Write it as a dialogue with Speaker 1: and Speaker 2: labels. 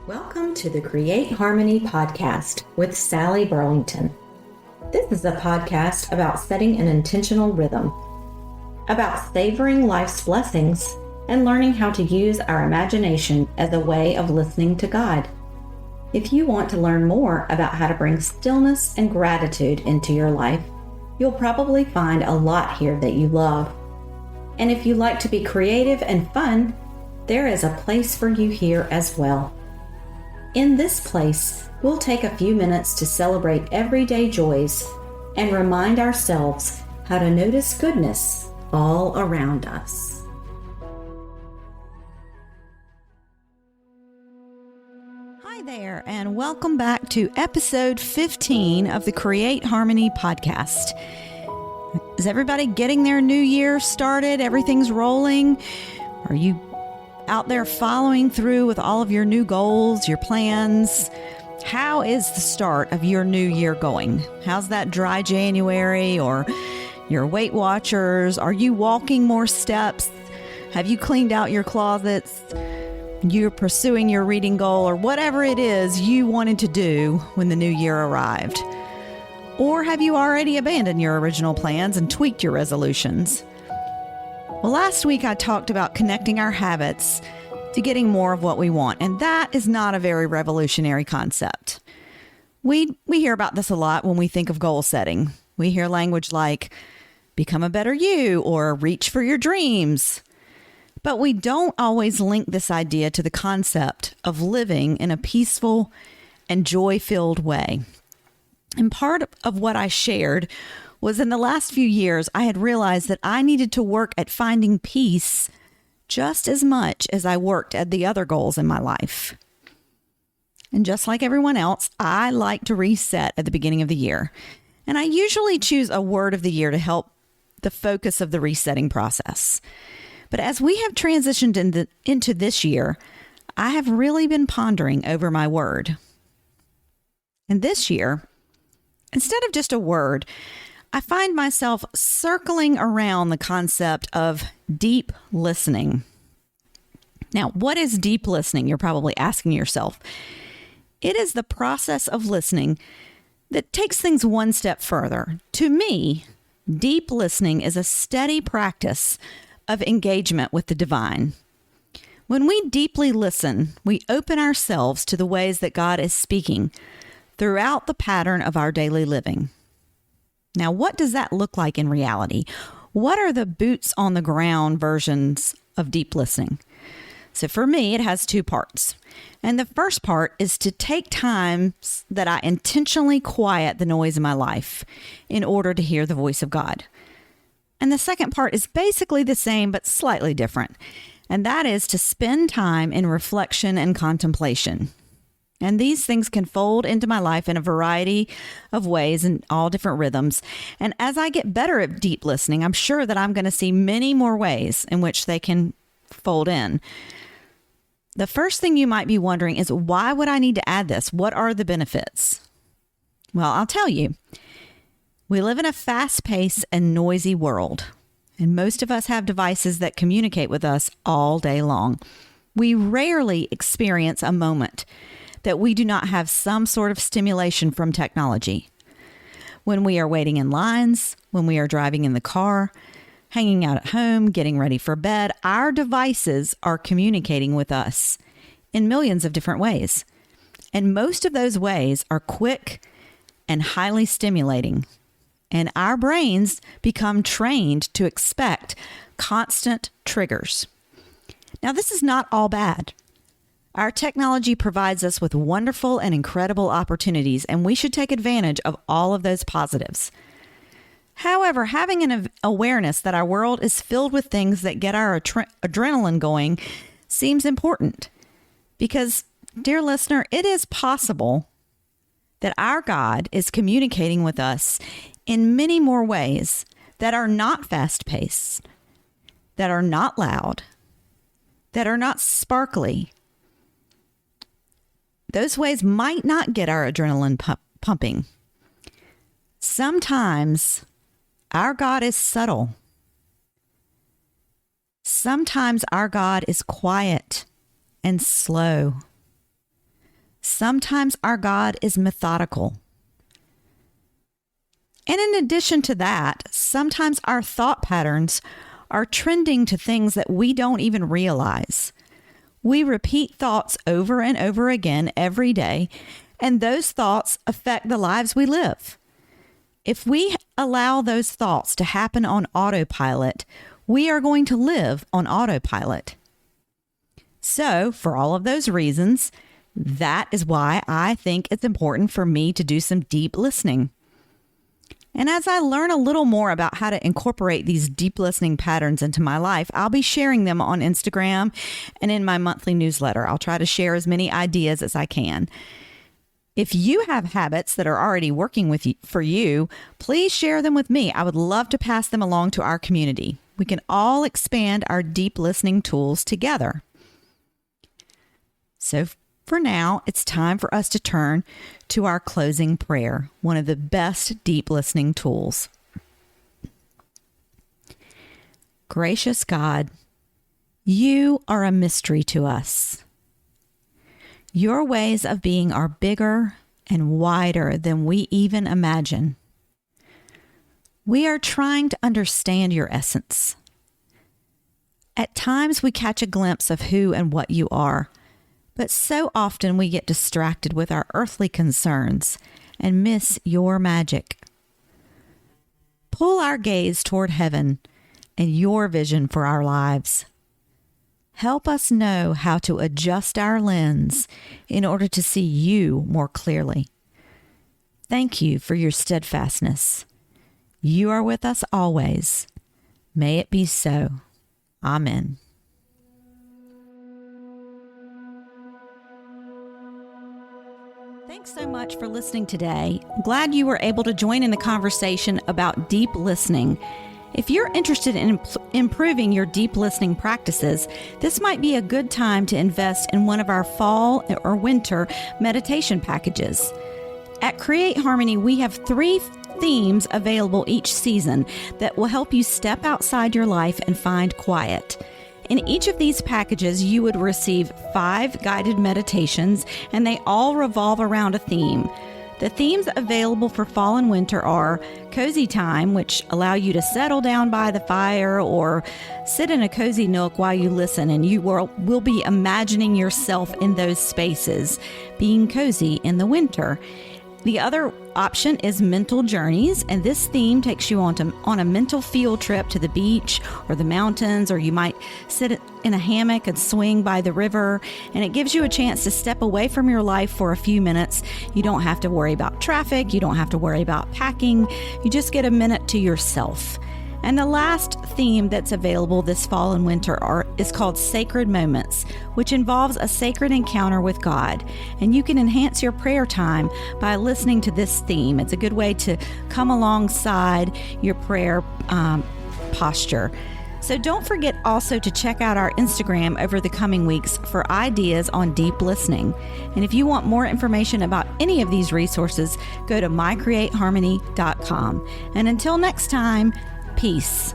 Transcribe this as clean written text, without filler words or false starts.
Speaker 1: Welcome to the Create Harmony podcast with Sally Burlington. This is a podcast about setting an intentional rhythm, about savoring life's blessings and learning how to use our imagination as a way of listening to God. If you want to learn more about how to bring stillness and gratitude into your life, you'll probably find a lot here that you love. And if you like to be creative and fun, there is a place for you here as well. In this place, we'll take a few minutes to celebrate everyday joys and remind ourselves how to notice goodness all around us.
Speaker 2: Hi there, and welcome back to episode 15 of the Create Harmony podcast. Is everybody getting their new year started? Everything's rolling? Are you out there following through with all of your new goals, your plans? How is the start of your new year going? How's that dry January or your Weight Watchers? Are you walking more steps? Have you cleaned out your closets? You're pursuing your reading goal or whatever it is you wanted to do when the new year arrived? Or have you already abandoned your original plans and tweaked your resolutions? Well, last week I talked about connecting our habits to getting more of what we want, and that is not a very revolutionary concept. We hear about this a lot when we think of goal setting. We hear language like, become a better you, or reach for your dreams. But we don't always link this idea to the concept of living in a peaceful and joy-filled way. And part of what I shared was in the last few years, I had realized that I needed to work at finding peace just as much as I worked at the other goals in my life. And just like everyone else, I like to reset at the beginning of the year. And I usually choose a word of the year to help the focus of the resetting process. But as we have transitioned into this year, I have really been pondering over my word. And this year, instead of just a word, I find myself circling around the concept of deep listening. Now, what is deep listening? You're probably asking yourself. It is the process of listening that takes things one step further. To me, deep listening is a steady practice of engagement with the divine. When we deeply listen, we open ourselves to the ways that God is speaking throughout the pattern of our daily living. Now, what does that look like in reality? What are the boots on the ground versions of deep listening? So for me, it has two parts. And the first part is to take times that I intentionally quiet the noise in my life in order to hear the voice of God. And the second part is basically the same, but slightly different. And that is to spend time in reflection and contemplation. And these things can fold into my life in a variety of ways and all different rhythms. And as I get better at deep listening, I'm sure that I'm going to see many more ways in which they can fold in. The first thing you might be wondering is, why would I need to add this? What are the benefits? Well, I'll tell you. We live in a fast-paced and noisy world, and most of us have devices that communicate with us all day long. We rarely experience a moment that we do not have some sort of stimulation from technology. When we are waiting in lines, when we are driving in the car, hanging out at home, getting ready for bed, our devices are communicating with us in millions of different ways. And most of those ways are quick and highly stimulating. And our brains become trained to expect constant triggers. Now, this is not all bad. Our technology provides us with wonderful and incredible opportunities, and we should take advantage of all of those positives. However, having an awareness that our world is filled with things that get our adrenaline going seems important. Because, dear listener, it is possible that our God is communicating with us in many more ways that are not fast-paced, that are not loud, that are not sparkly. Those ways might not get our adrenaline pumping. Sometimes our God is subtle. Sometimes our God is quiet and slow. Sometimes our God is methodical. And in addition to that, sometimes our thought patterns are trending to things that we don't even realize. We repeat thoughts over and over again every day, and those thoughts affect the lives we live. If we allow those thoughts to happen on autopilot, we are going to live on autopilot. So, for all of those reasons, that is why I think it's important for me to do some deep listening. And as I learn a little more about how to incorporate these deep listening patterns into my life, I'll be sharing them on Instagram and in my monthly newsletter. I'll try to share as many ideas as I can. If you have habits that are already working for you, please share them with me. I would love to pass them along to our community. We can all expand our deep listening tools together. So for now, it's time for us to turn to our closing prayer, one of the best deep listening tools. Gracious God, you are a mystery to us. Your ways of being are bigger and wider than we even imagine. We are trying to understand your essence. At times we catch a glimpse of who and what you are, but so often we get distracted with our earthly concerns and miss your magic. Pull our gaze toward heaven and your vision for our lives. Help us know how to adjust our lens in order to see you more clearly. Thank you for your steadfastness. You are with us always. May it be so. Amen. Thanks so much for listening today. I'm glad you were able to join in the conversation about deep listening. If you're interested in improving your deep listening practices, this might be a good time to invest in one of our fall or winter meditation packages. At Create Harmony, we have 3 themes available each season that will help you step outside your life and find quiet. In each of these packages, you would receive 5 guided meditations, and they all revolve around a theme. The themes available for fall and winter are cozy time, which allow you to settle down by the fire or sit in a cozy nook while you listen, and you will be imagining yourself in those spaces, being cozy in the winter. The other option is mental journeys, and this theme takes you on a mental field trip to the beach or the mountains, or you might sit in a hammock and swing by the river, and it gives you a chance to step away from your life for a few minutes. You don't have to worry about traffic. You don't have to worry about packing. You just get a minute to yourself. And the last theme that's available this fall and winter is called Sacred Moments, which involves a sacred encounter with God. And you can enhance your prayer time by listening to this theme. It's a good way to come alongside your prayer posture. So don't forget also to check out our Instagram over the coming weeks for ideas on deep listening. And if you want more information about any of these resources, go to mycreateharmony.com. And until next time, peace.